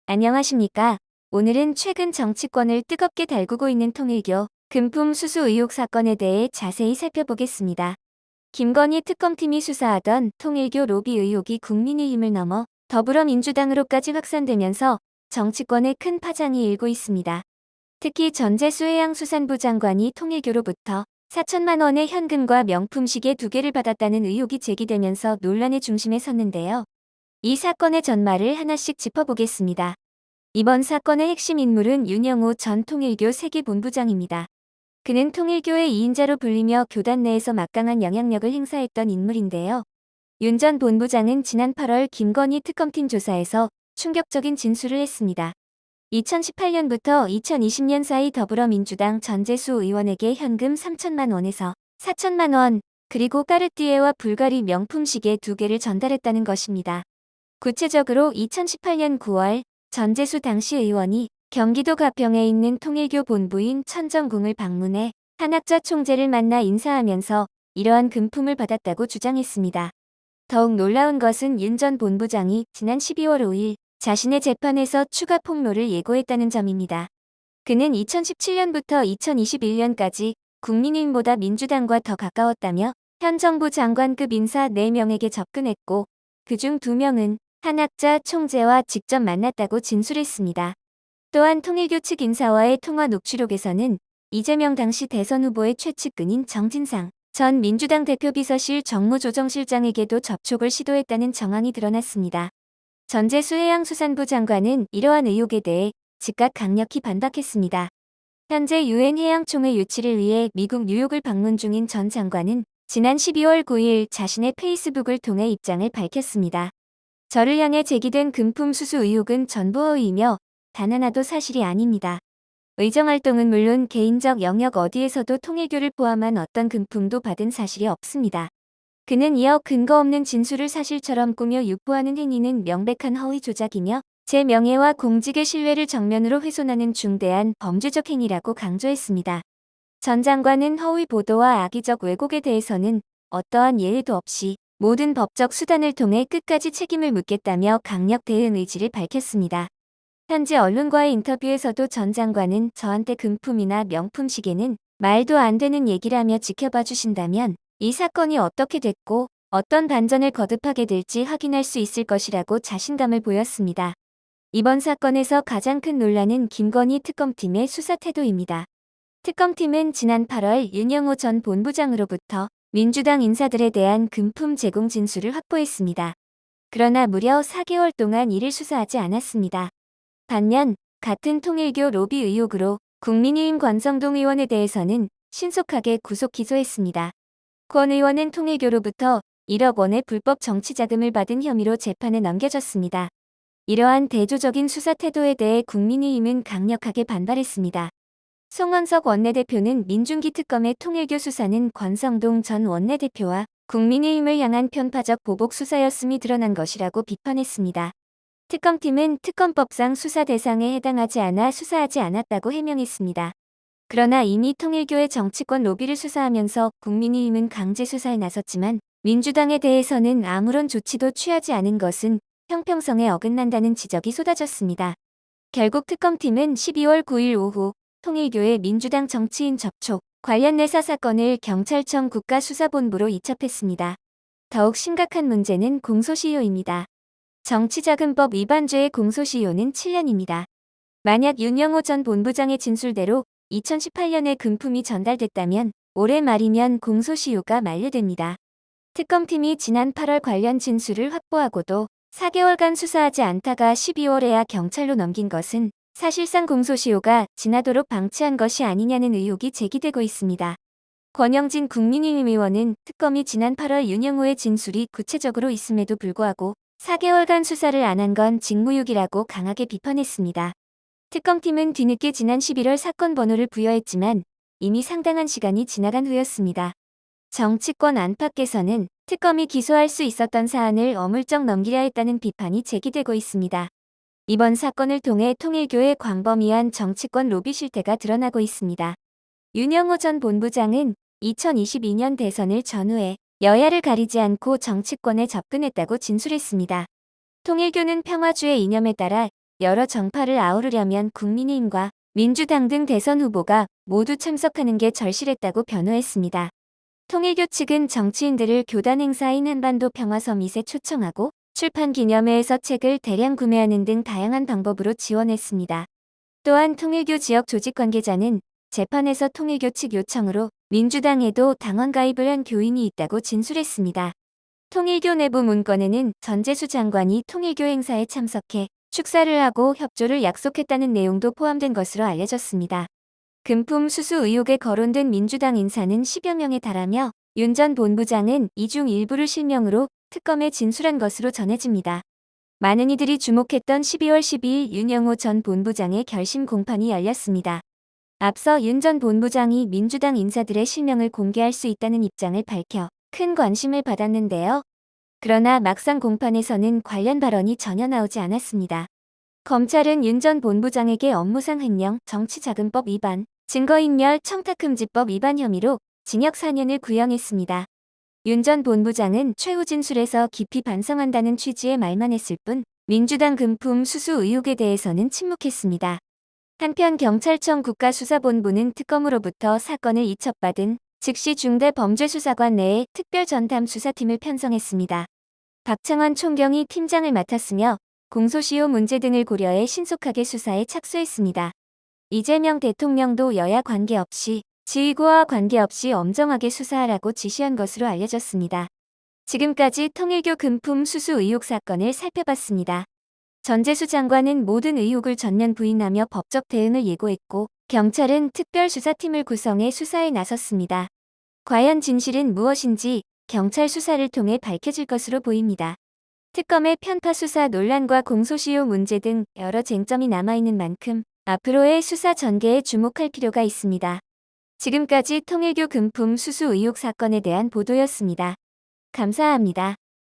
안녕하십니까. 오늘은 최근 정치권을 뜨겁게 달구고 있는 통일교 금품 수수 의혹 사건에 대해 자세히 살펴보겠습니다. 김건희 특검팀이 수사하던 통일교 로비 의혹이 국민의힘을 넘어 더불어민주당으로까지 확산되면서 정치권에 큰 파장이 일고 있습니다. 특히 전재수 해양수산부 장관이 통일교로부터 4천만 원의 현금과 명품 시계 2개를 받았다는 의혹이 제기되면서 논란의 중심에 섰는데요. 이 사건의 전말을 하나씩 짚어보겠습니다. 이번 사건의 핵심 인물은 윤영호 전 통일교 세계본부장입니다. 그는 통일교의 2인자로 불리며 교단 내에서 막강한 영향력을 행사했던 인물인데요. 윤 전 본부장은 지난 8월 김건희 특검팀 조사에서 충격적인 진술을 했습니다. 2018년부터 2020년 사이 더불어민주당 전재수 의원에게 현금 3천만 원에서 4천만 원, 그리고 까르띠에와 불가리 명품 시계 2개를 전달했다는 것입니다. 구체적으로 2018년 9월 전재수 당시 의원이 경기도 가평에 있는 통일교 본부인 천정궁을 방문해 한학자 총재를 만나 인사하면서 이러한 금품을 받았다고 주장했습니다. 더욱 놀라운 것은 윤 전 본부장이 지난 12월 5일 자신의 재판에서 추가 폭로를 예고했다는 점입니다. 그는 2017년부터 2021년까지 국민의힘보다 민주당과 더 가까웠다며 현 정부 장관급 인사 4명에게 접근했고 그중 2명은 한학자 총재와 직접 만났다고 진술했습니다. 또한 통일교 측 인사와의 통화 녹취록에서는 이재명 당시 대선 후보의 최측근인 정진상 전 민주당 대표비서실 정무조정실장에게도 접촉을 시도했다는 정황이 드러났습니다. 전재수 해양수산부 장관은 이러한 의혹에 대해 즉각 강력히 반박했습니다. 현재 유엔 해양총회 유치를 위해 미국 뉴욕을 방문 중인 전 장관은 지난 12월 9일 자신의 페이스북을 통해 입장을 밝혔습니다. 저를 향해 제기된 금품 수수 의혹은 전부 허위이며 단 하나도 사실이 아닙니다. 의정활동은 물론 개인적 영역 어디에서도 통일교를 포함한 어떤 금품도 받은 사실이 없습니다. 그는 이어 근거 없는 진술을 사실처럼 꾸며 유포하는 행위는 명백한 허위 조작이며 제 명예와 공직의 신뢰를 정면으로 훼손하는 중대한 범죄적 행위라고 강조했습니다. 전 장관은 허위 보도와 악의적 왜곡에 대해서는 어떠한 예외도 없이 모든 법적 수단을 통해 끝까지 책임을 묻겠다며 강력 대응 의지를 밝혔습니다. 현지 언론과의 인터뷰에서도 전 장관은 저한테 금품이나 명품 시계는 말도 안 되는 얘기라며 지켜봐 주신다면 이 사건이 어떻게 됐고 어떤 반전을 거듭하게 될지 확인할 수 있을 것이라고 자신감을 보였습니다. 이번 사건에서 가장 큰 논란은 김건희 특검팀의 수사 태도입니다. 특검팀은 지난 8월 윤영호 전 본부장으로부터 민주당 인사들에 대한 금품 제공 진술을 확보했습니다. 그러나 무려 4개월 동안 이를 수사하지 않았습니다. 반면 같은 통일교 로비 의혹으로 국민의힘 권성동 의원에 대해서는 신속하게 구속 기소했습니다. 권 의원은 통일교로부터 1억 원의 불법 정치자금을 받은 혐의로 재판에 넘겨졌습니다. 이러한 대조적인 수사 태도에 대해 국민의힘은 강력하게 반발했습니다. 송원석 원내대표는 민중기 특검의 통일교 수사는 권성동 전 원내대표와 국민의힘을 향한 편파적 보복 수사였음이 드러난 것이라고 비판했습니다. 특검팀은 특검법상 수사 대상에 해당하지 않아 수사하지 않았다고 해명했습니다. 그러나 이미 통일교의 정치권 로비를 수사하면서 국민의힘은 강제 수사에 나섰지만 민주당에 대해서는 아무런 조치도 취하지 않은 것은 형평성에 어긋난다는 지적이 쏟아졌습니다. 결국 특검팀은 12월 9일 오후 통일교의 민주당 정치인 접촉 관련 내사 사건을 경찰청 국가수사본부로 이첩했습니다. 더욱 심각한 문제는 공소시효입니다. 정치자금법 위반죄의 공소시효는 7년입니다. 만약 윤영호 전 본부장의 진술대로 2018년에 금품이 전달됐다면 올해 말이면 공소시효가 만료됩니다. 특검팀이 지난 8월 관련 진술을 확보하고도 4개월간 수사하지 않다가 12월에야 경찰로 넘긴 것은 사실상 공소시효가 지나도록 방치한 것이 아니냐는 의혹이 제기되고 있습니다. 권영진 국민의힘 의원은 특검이 지난 8월 윤영호의 진술이 구체적으로 있음에도 불구하고 4개월간 수사를 안 한 건 직무유기라고 강하게 비판했습니다. 특검팀은 뒤늦게 지난 11월 사건 번호를 부여했지만 이미 상당한 시간이 지나간 후였습니다. 정치권 안팎에서는 특검이 기소할 수 있었던 사안을 어물쩍 넘기려 했다는 비판이 제기되고 있습니다. 이번 사건을 통해 통일교의 광범위한 정치권 로비 실태가 드러나고 있습니다. 윤영호 전 본부장은 2022년 대선을 전후해 여야를 가리지 않고 정치권에 접근했다고 진술했습니다. 통일교는 평화주의 이념에 따라 여러 정파를 아우르려면 국민의힘과 민주당 등 대선 후보가 모두 참석하는 게 절실했다고 변호했습니다. 통일교 측은 정치인들을 교단 행사인 한반도 평화서밋에 초청하고 출판 기념회에서 책을 대량 구매하는 등 다양한 방법으로 지원했습니다. 또한 통일교 지역 조직 관계자는 재판에서 통일교 측 요청으로 민주당에도 당원 가입을 한 교인이 있다고 진술했습니다. 통일교 내부 문건에는 전재수 장관이 통일교 행사에 참석해 축사를 하고 협조를 약속했다는 내용도 포함된 것으로 알려졌습니다. 금품 수수 의혹에 거론된 민주당 인사는 10여 명에 달하며 윤 전 본부장은 이 중 일부를 실명으로 특검에 진술한 것으로 전해집니다. 많은 이들이 주목했던 12월 12일 윤영호 전 본부장의 결심 공판이 열렸습니다. 앞서 윤 전 본부장이 민주당 인사들의 실명을 공개할 수 있다는 입장을 밝혀 큰 관심을 받았는데요. 그러나 막상 공판에서는 관련 발언이 전혀 나오지 않았습니다. 검찰은 윤 전 본부장에게 업무상 횡령, 정치자금법 위반, 증거인멸 청탁금지법 위반 혐의로 징역 4년을 구형했습니다. 윤 전 본부장은 최후 진술에서 깊이 반성한다는 취지의 말만 했을 뿐 민주당 금품 수수 의혹에 대해서는 침묵했습니다. 한편 경찰청 국가수사본부는 특검으로부터 사건을 이첩받은 즉시 중대범죄수사관 내에 특별전담 수사팀을 편성했습니다. 박창환 총경이 팀장을 맡았으며 공소시효 문제 등을 고려해 신속하게 수사에 착수했습니다. 이재명 대통령도 여야 관계없이 지휘구와 관계없이 엄정하게 수사하라고 지시한 것으로 알려졌습니다. 지금까지 통일교 금품 수수 의혹 사건을 살펴봤습니다. 전재수 장관은 모든 의혹을 전면 부인하며 법적 대응을 예고했고 경찰은 특별수사팀을 구성해 수사에 나섰습니다. 과연 진실은 무엇인지 경찰 수사를 통해 밝혀질 것으로 보입니다. 특검의 편파 수사 논란과 공소시효 문제 등 여러 쟁점이 남아있는 만큼 앞으로의 수사 전개에 주목할 필요가 있습니다. 지금까지 통일교 금품 수수 의혹 사건에 대한 보도였습니다. 감사합니다.